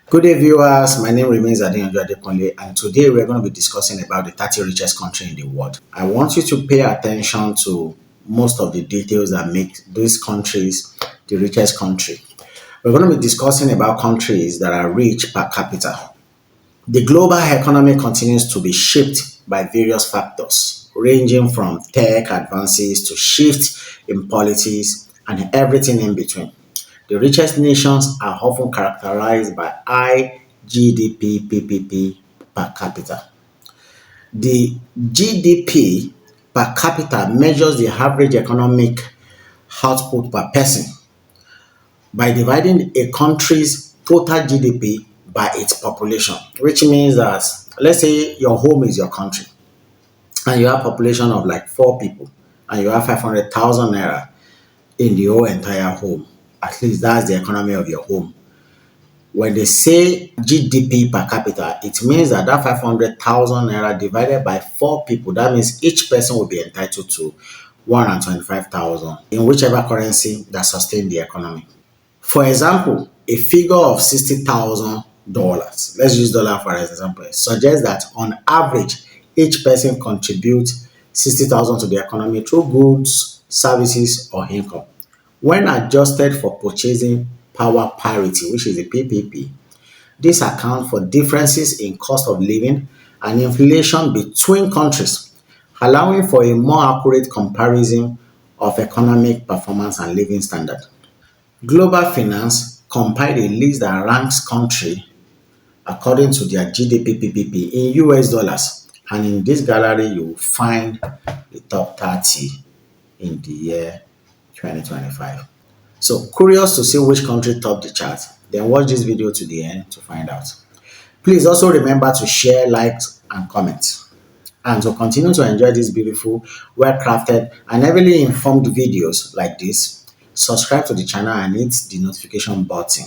Good day, viewers. My name remains Adeyanju Adekunle, and today we're going to be discussing about the 30 richest country in the world. I want you to pay attention to most of the details that make these countries the richest country. We're going to be discussing about countries that are rich per capita. The global economy continues to be shaped by various factors, ranging from tech advances to shifts in policies and everything in between. The richest nations are often characterized by high GDP PPP per capita. The GDP per capita measures the average economic output per person by dividing a country's total GDP by its population, which means that let's say your home is your country and you have population of like four people and you have 500,000 naira in the whole entire home. At least that's the economy of your home. When they say GDP per capita, it means that 500,000 naira divided by four people, that means each person will be entitled to 125,000 in whichever currency that sustain the economy. For example, a figure of $60,000, let's use dollar for example, suggests that on average, each person contributes 60,000 to the economy through goods, services, or income. When adjusted for purchasing power parity, which is a PPP, this accounts for differences in cost of living and inflation between countries, allowing for a more accurate comparison of economic performance and living standard. Global Finance compiled a list that ranks countries according to their GDP PPP in US dollars. And in this gallery, you will find the top 30 in the year 2025. So, curious to see which country topped the chart? Then watch this video to the end to find out. Please also remember to share, like, and comment. And to continue to enjoy these beautiful, well-crafted, and heavily informed videos like this, subscribe to the channel and hit the notification button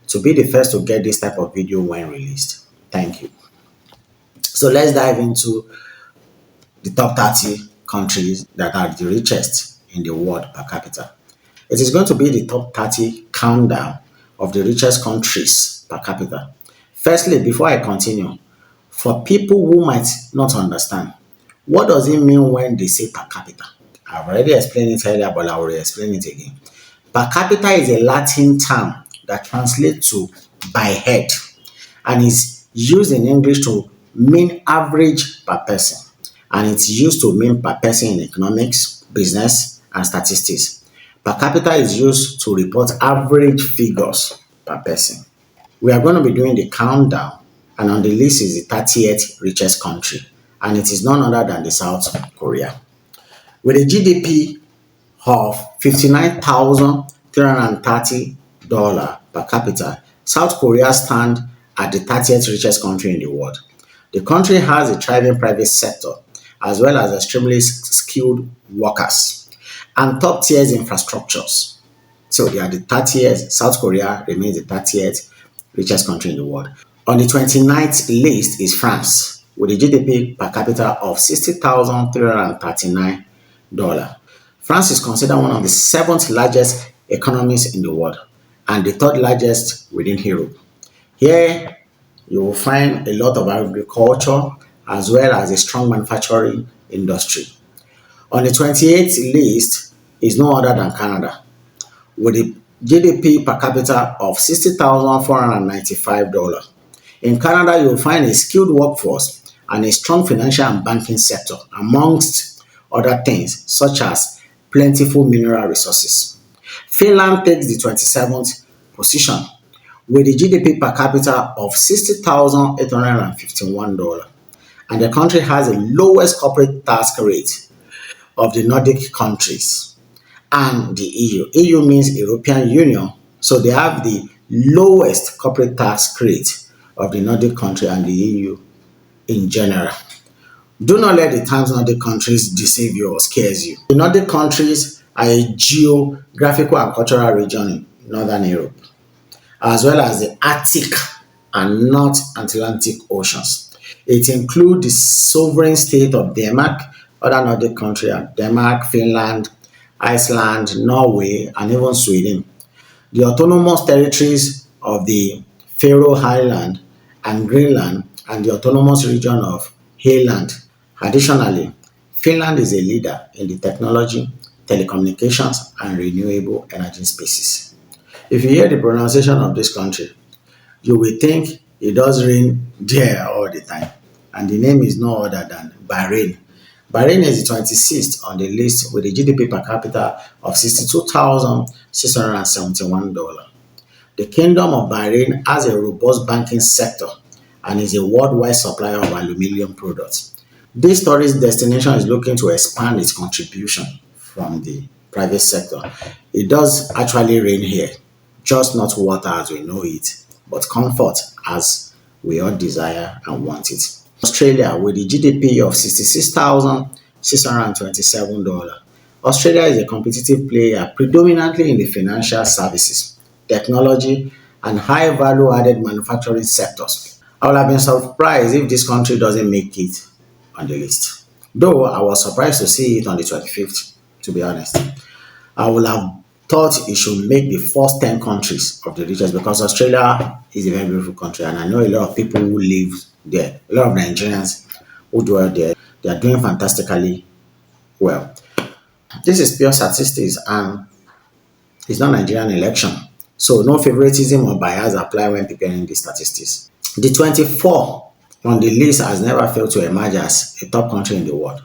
to be the first to get this type of video when released. Thank you. So let's dive into the top 30 countries that are the richest in the world per capita. It is going to be the top 30 countdown of the richest countries per capita. Firstly, before I continue, for people who might not understand, what does it mean when they say per capita? I've already explained it earlier, but I will explain it again. Per capita is a Latin term that translates to by head and is used in English to mean average per person. And it's used to mean per person in economics, business, and statistics. Per capita is used to report average figures per person. We are going to be doing the countdown, and on the list is the 30th richest country, and it is none other than the South Korea. With a GDP of $59,330 per capita, South Korea stands at the 30th richest country in the world. The country has a thriving private sector as well as extremely skilled workers and top tier infrastructures. So they are the 30th, South Korea remains the 30th richest country in the world. On the 29th list is France with a GDP per capita of $60,339. France is considered one of the seventh largest economies in the world and the third largest within Europe. Here, you will find a lot of agriculture as well as a strong manufacturing industry. On the 28th list is no other than Canada with a GDP per capita of $60,495. In Canada, you will find a skilled workforce and a strong financial and banking sector, amongst other things such as plentiful mineral resources. Finland takes the 27th position with a GDP per capita of $60,851, and the country has the lowest corporate tax rate of the Nordic countries and the EU. EU means European Union, so they have the lowest corporate tax rate of the Nordic country and the EU in general. Do not let the terms Nordic countries deceive you or scares you. The Nordic countries are a geographical and cultural region in Northern Europe, as well as the Arctic and North Atlantic Oceans. It includes the sovereign state of Denmark, other Nordic countries are Denmark, Finland, Iceland, Norway, and even Sweden. The autonomous territories of the Faroe Island, and Greenland, and the autonomous region of Highland. Additionally, Finland is a leader in the technology, telecommunications, and renewable energy spaces. If you hear the pronunciation of this country, you will think it does rain there all the time. And the name is no other than Bahrain. Bahrain is the 26th on the list with a GDP per capita of $62,671. The Kingdom of Bahrain has a robust banking sector and is a worldwide supplier of aluminium products. This tourist destination is looking to expand its contribution from the private sector. It does actually rain here, just not water as we know it, but comfort as we all desire and want it. Australia, with a GDP of $66,627. Australia is a competitive player predominantly in the financial services, technology, and high value added manufacturing sectors. I would have been surprised if this country doesn't make it on the list. Though I was surprised to see it on the 25th, to be honest. I would have thought it should make the first 10 countries of the richest because Australia is a very beautiful country and I know a lot of people who live there, a lot of Nigerians who dwell there, they are doing fantastically well. This is pure statistics and it's not Nigerian election. So no favoritism or bias apply when preparing the statistics. The 24 on the list has never failed to emerge as a top country in the world.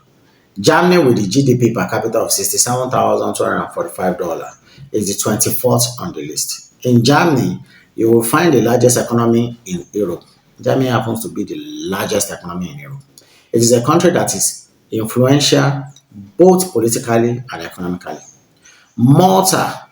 Germany, with the GDP per capita of $67,245, is the 24th on the list. In Germany, you will find the largest economy in Europe. Germany happens to be the largest economy in Europe. It is a country that is influential both politically and economically. Malta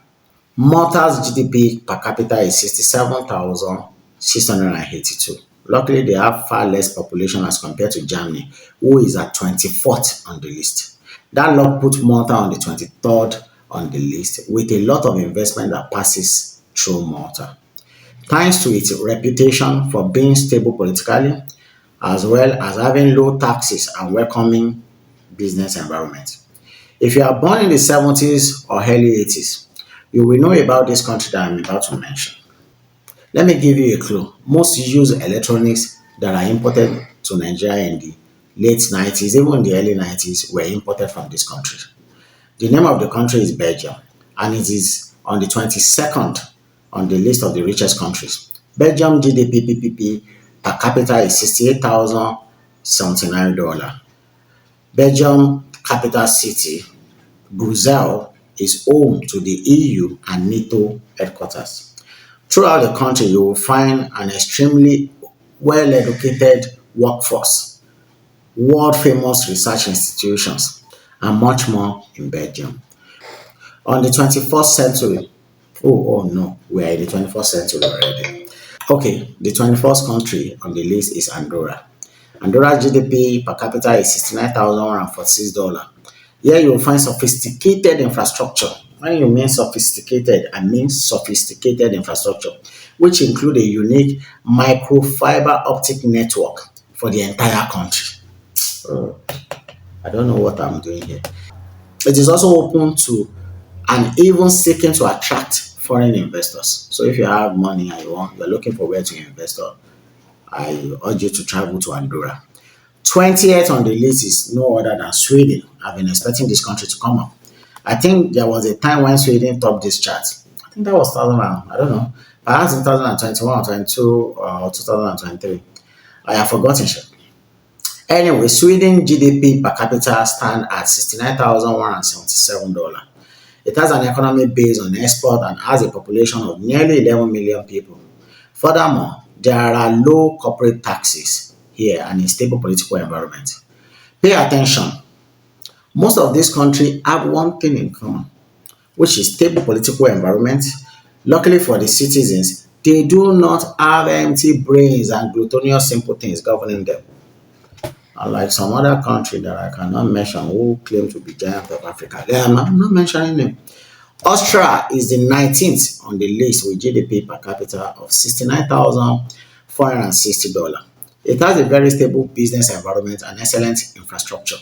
Malta's GDP per capita is 67,682. Luckily, they have far less population as compared to Germany, who is at 24th on the list. That luck put Malta on the 23rd on the list with a lot of investment that passes through Malta. Thanks to its reputation for being stable politically, as well as having low taxes and welcoming business environment. If you are born in the 70s or early 80s, you will know about this country that I'm about to mention. Let me give you a clue. Most used electronics that are imported to Nigeria in the late 90s, even in the early 90s, were imported from this country. The name of the country is Belgium, and it is on the 22nd on the list of the richest countries. Belgium GDP PPP per capita is $68,079. Belgium capital city, Brussels, is home to the EU and NATO headquarters. Throughout the country, you will find an extremely well educated workforce, world famous research institutions, and much more in Belgium. On the 21st century, oh no, we are in the 21st century already. Okay, the 21st country on the list is Andorra. Andorra's GDP per capita is $69,146. Here you will find sophisticated infrastructure. When you mean sophisticated, I mean sophisticated infrastructure, which include a unique microfiber optic network for the entire country. Oh, I don't know what I'm doing here. It is also open to and even seeking to attract foreign investors. So if you have money and you're looking for where to invest, I urge you to travel to Andorra. 20th on the list is no other than Sweden. I've been expecting this country to come up. I think there was a time when Sweden topped this chart. I think that was 2000, I don't know, perhaps in 2021 or 22 or 2023. I have forgotten. Anyway, Sweden GDP per capita stand at $69,177. It has an economy based on export and has a population of nearly 11 million people. Furthermore, there are low corporate taxes here and a stable political environment. Pay attention. Most of these countries have one thing in common, which is stable political environment. Luckily for the citizens, they do not have empty brains and gluttonous sympathies governing them. Unlike some other country that I cannot mention who claim to be giant of Africa. I'm not mentioning them. Austria is the 19th on the list with GDP per capita of $69,460. It has a very stable business environment and excellent infrastructure.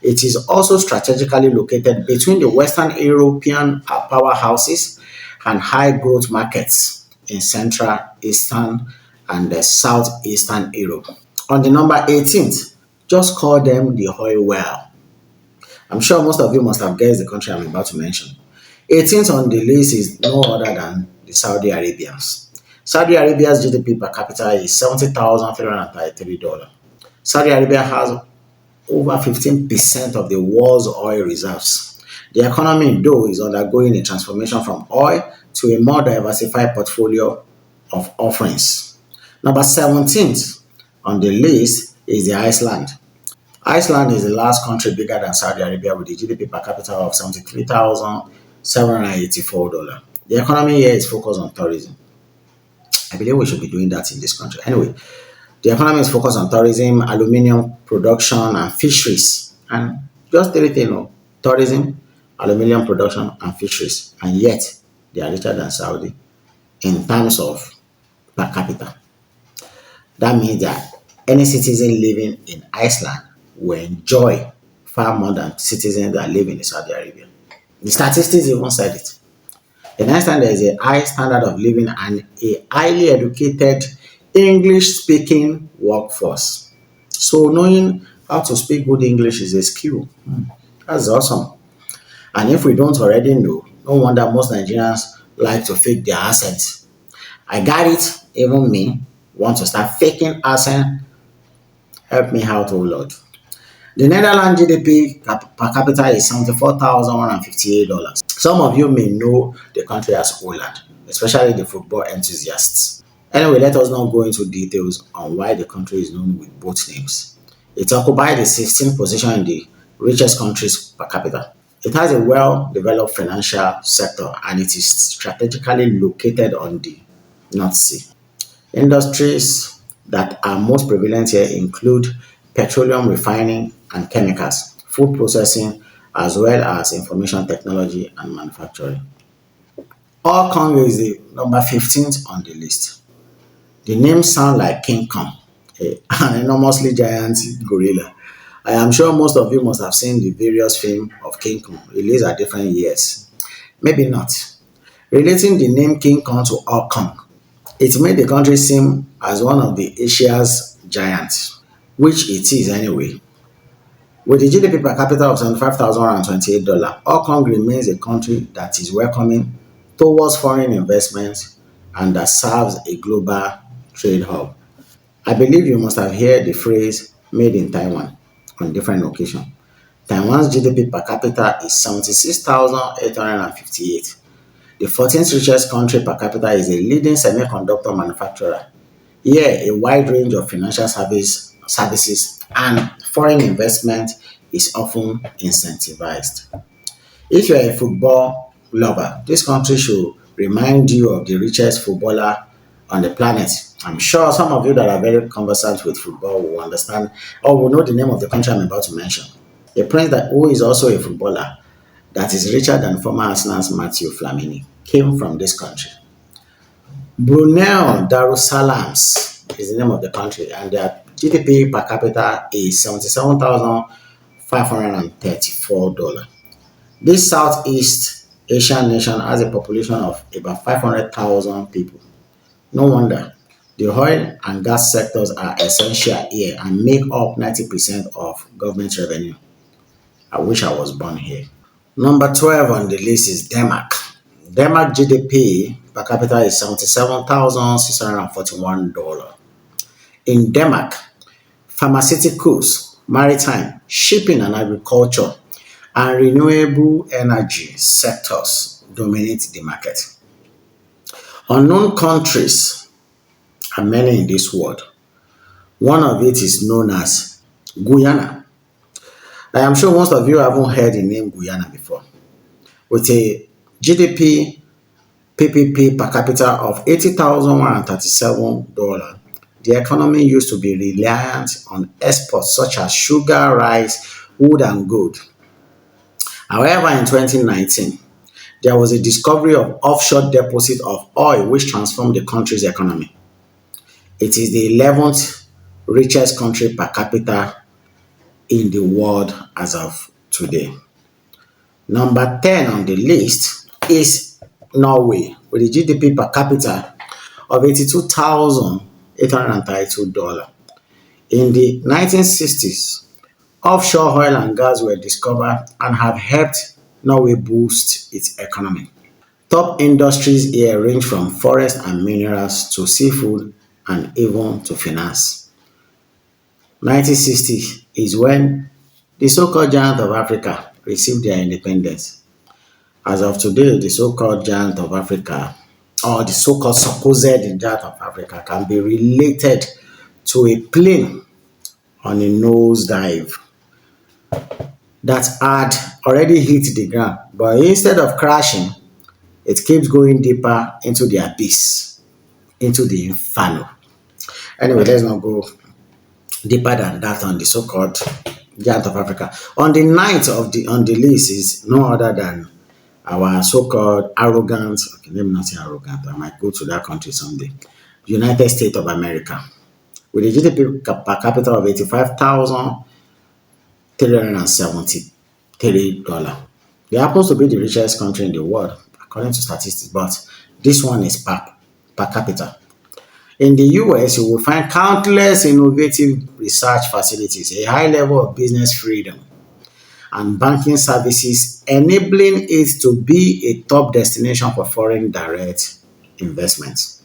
It is also strategically located between the Western European powerhouses and high growth markets in Central, Eastern, and the Southeastern Europe. On the number 18th, just call them the oil well. I'm sure most of you must have guessed the country I'm about to mention. 18th on the list is no other than the Saudi Arabians. Saudi Arabia's GDP per capita is $70,333. Saudi Arabia has over 15% of the world's oil reserves. The economy, though, is undergoing a transformation from oil to a more diversified portfolio of offerings. Number 17th on the list is the Iceland. Iceland is the last country bigger than Saudi Arabia with a GDP per capita of $73,784. The economy here is focused on tourism. I believe we should be doing that in this country. Anyway, the economy is focused on tourism, aluminium production, and fisheries. And just three things, tourism, aluminium production, and fisheries. And yet, they are richer than Saudi in terms of per capita. That means that any citizen living in Iceland will enjoy far more than citizens that live in Saudi Arabia. The statistics even said it. In Iceland, there is a high standard of living and a highly educated English speaking workforce. So, knowing how to speak good English is a skill. That's awesome. And if we don't already know, no wonder most Nigerians like to fake their accents. I got it, even me, want to start faking accent. Help me out, oh Lord. The Netherlands GDP per capita is $74,158. Some of you may know the country as Holland, especially the football enthusiasts. Anyway, let us not go into details on why the country is known with both names. It occupies the 16th position in the richest countries per capita. It has a well-developed financial sector and it is strategically located on the North Sea. Industries that are most prevalent here include petroleum refining and chemicals, food processing, as well as information technology and manufacturing. Hong Kong is the number 15th on the list. The name sounds like King Kong, an enormously giant gorilla. I am sure most of you must have seen the various films of King Kong released at different years. Maybe not. Relating the name King Kong to Hong Kong, it made the country seem as one of the Asia's giants, which it is anyway. With a GDP per capita of $75,028, Hong Kong remains a country that is welcoming towards foreign investments and that serves a global trade hub. I believe you must have heard the phrase made in Taiwan on different occasions. Taiwan's GDP per capita is 76,858. The 14th richest country per capita is a leading semiconductor manufacturer. Here, a wide range of financial services and foreign investment is often incentivized. If you're a football lover, this country should remind you of the richest footballer on the planet. I'm sure some of you that are very conversant with football will understand or will know the name of the country I'm about to mention. A prince that who is also a footballer that is richer than former Arsenal's Matthew Flamini came from this country. Brunei Darussalams is the name of the country, and their GDP per capita is $77,534. This Southeast Asian nation has a population of about 500,000 people. No wonder. The oil and gas sectors are essential here and make up 90% of government revenue. I wish I was born here. Number 12 on the list is Denmark. Denmark GDP per capita is $77,641. In Denmark, pharmaceuticals, maritime, shipping and agriculture, and renewable energy sectors dominate the market. Unknown countries are many in this world. One of it is known as Guyana. I am sure most of you haven't heard the name Guyana before. With a GDP PPP per capita of $80,137, the economy used to be reliant on exports such as sugar, rice, wood, and gold. However, in 2019, there was a discovery of offshore deposit of oil which transformed the country's economy. It is the 11th richest country per capita in the world as of today. Number 10 on the list is Norway with a GDP per capita of $82,832. In the 1960s, offshore oil and gas were discovered and have helped Norway boost its economy. Top industries here range from forest and minerals to seafood and even to finance. 1960 is when the so-called giant of Africa received their independence. As of today, the so-called giant of Africa or the so-called supposed giant of Africa can be related to a plane on a nosedive that had already hit the ground, but instead of crashing, it keeps going deeper into the abyss, into the inferno. Anyway, let's not go deeper than that on the so-called giant of Africa. On the ninth of the on the list is no other than our so-called arrogant. Okay, let me not say arrogant. I might go to that country someday. United States of America, with a GDP per capita of $85,373. They happens to be the richest country in the world, according to statistics, but this one is per capita. In the US, you will find countless innovative research facilities, a high level of business freedom, and banking services, enabling it to be a top destination for foreign direct investments.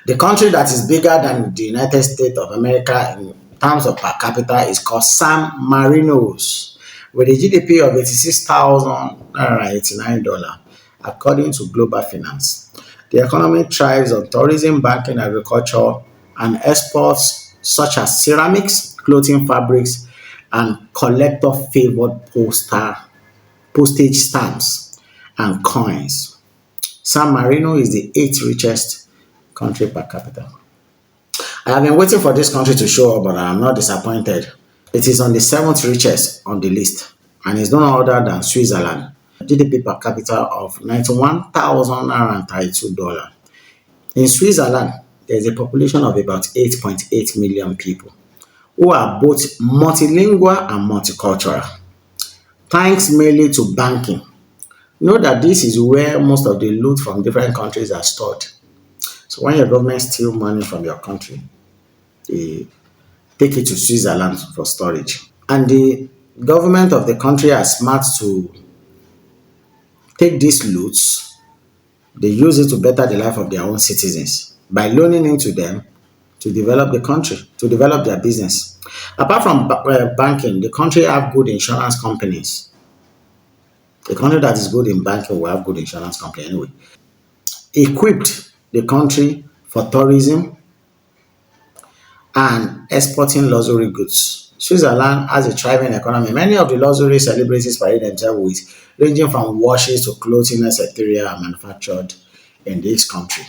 The country that is bigger than the United States of America in terms of per capita is called San Marinos, with a GDP of $86,989, according to Global Finance. The economy thrives on tourism, banking, agriculture, and exports such as ceramics, clothing, fabrics, and collector-favored postage stamps and coins. San Marino is the eighth richest country per capita. I have been waiting for this country to show up, but I am not disappointed. It is on the seventh richest on the list and is none other than Switzerland. GDP per capita of $91,932. In Switzerland, there is a population of about 8.8 million people who are both multilingual and multicultural, thanks mainly to banking. Know that this is where most of the loot from different countries are stored. So when your government steal money from your country, they take it to Switzerland for storage. And the government of the country are smart to take these loots, they use it to better the life of their own citizens by loaning into them to develop the country, to develop their business. Apart from banking, the country have good insurance companies. A country that is good in banking will have good insurance company anyway. Equipped the country for tourism and exporting luxury goods. Switzerland has a thriving economy. Many of the luxury celebrities parade themselves with, ranging from watches to clothing, etc., are manufactured in this country.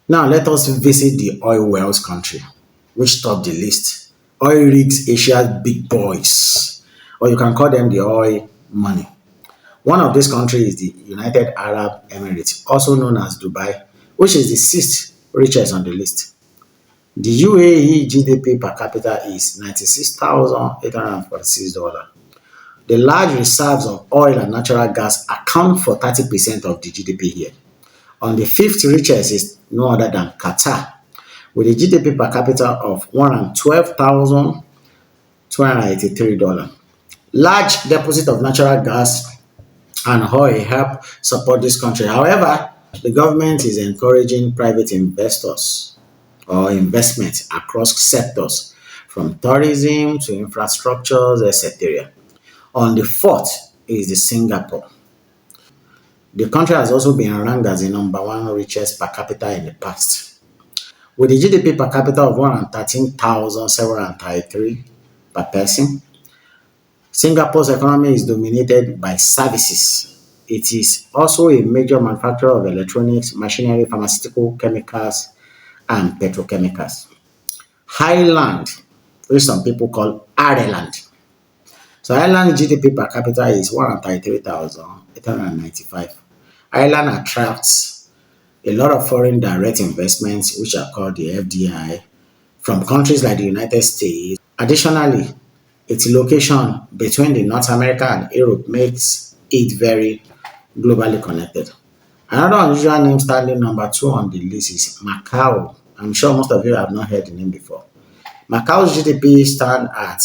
Now let us visit the oil wells country, which top the list. Oil rigs, Asia's big boys, or you can call them the oil money. One of these countries is the United Arab Emirates, also known as Dubai, which is the sixth richest on the list. The UAE GDP per capita is $96,846. The large reserves of oil and natural gas account for 30% of the GDP here. On the fifth richest is no other than Qatar, with a GDP per capita of $112,283. Large deposit of natural gas and oil help support this country. However, the government is encouraging private investors or investment across sectors from tourism to infrastructures, etc. On the fourth is the Singapore. The country has also been ranked as the number one richest per capita in the past, with a GDP per capita of 113,733 per person. Singapore's economy is dominated by services. It is also a major manufacturer of electronics, machinery, pharmaceutical, chemicals, and petrochemicals. Highland, which some people call Ireland. So Ireland GDP per capita is 133,895. Ireland attracts a lot of foreign direct investments, which are called the FDI, from countries like the United States. Additionally, its location between the North America and Europe makes it very globally connected. Another unusual name standing number two on the list is Macau. I'm sure most of you have not heard the name before. Macau's GDP stand at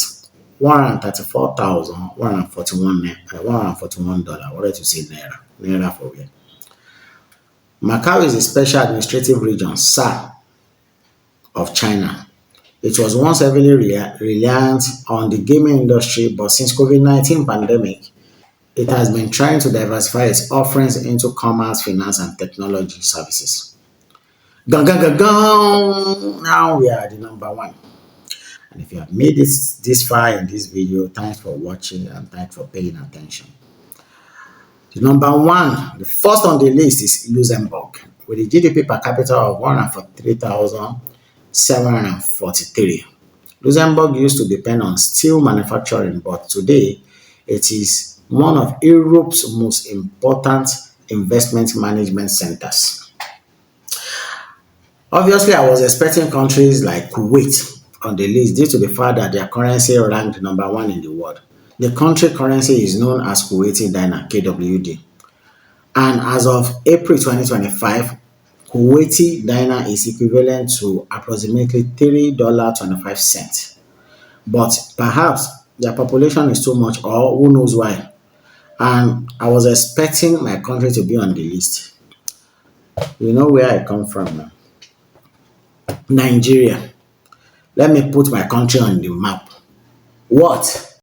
134,141 dollar. What did you say naira? Naira for where? Macau is a special administrative region, SAR, of China. It was once heavily reliant on the gaming industry, but since COVID-19 pandemic, it has been trying to diversify its offerings into commerce, finance, and technology services. Gang, gang, gang, gang. Now we are the number one. And if you have made this far in this video, thanks for watching and thanks for paying attention. The number one, the first on the list is Luxembourg, with a GDP per capita of 143,743. Luxembourg used to depend on steel manufacturing, but today it is one of Europe's most important investment management centers. Obviously, I was expecting countries like Kuwait on the list due to the fact that their currency ranked number one in the world. The country currency is known as Kuwaiti dinar (KWD), and as of April 2025, Kuwaiti dinar is equivalent to approximately $3.25. But perhaps their population is too much, or who knows why. And I was expecting my country to be on the list. You know where I come from now. Nigeria. Let me put my country on the map. What?